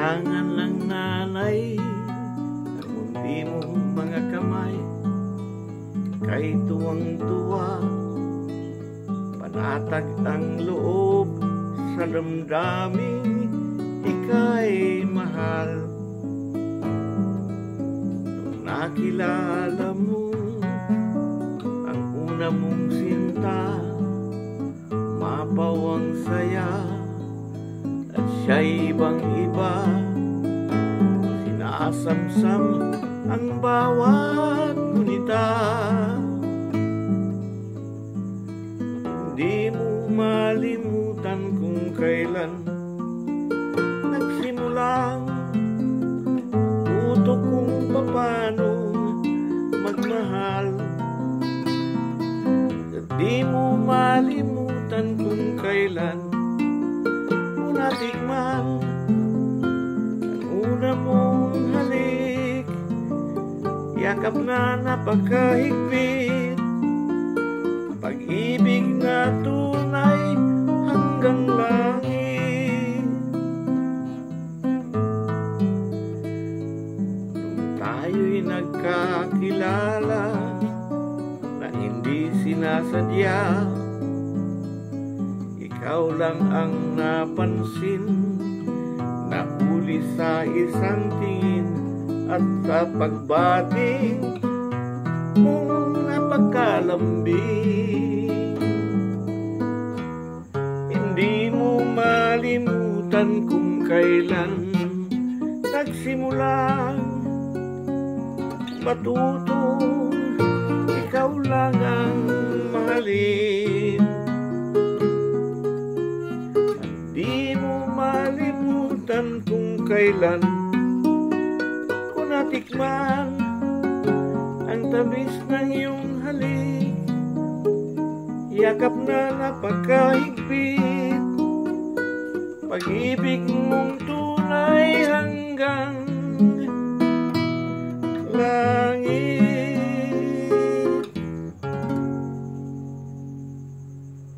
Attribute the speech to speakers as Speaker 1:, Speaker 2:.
Speaker 1: Kailangan lang nanay ang mundi mong mga kamay, kay tuwang-tuwa, panatag ang loob sa damdaming ika'y mahal. Nung nakilala mo ang una mong sinta, mapawang saya at siya'y ibang-iba. Sinasamsam ang bawat gunita, hindi mo malimutan kung kailan nagsimulang utok kung paano magmahal. Hindi mo malimutan kung kailan mo natikman ang una mong halik, yakap na napakahigpit, pag-ibig na tunay hanggang langit. Nung tayo'y nagkakilala na hindi sinasadya, ikaw lang ang napansin, nahuli sa isang tingin at sa pagbating mong napakalambing. Hindi mo malimutan kung kailan nagsimulang matutong ikaw lang ang mahalin. Hindi mo malimutan kung kailan ko natikman ang tamis ng iyong halik, yakap na napakahigpit, pag-ibig mong tunay hanggang langit.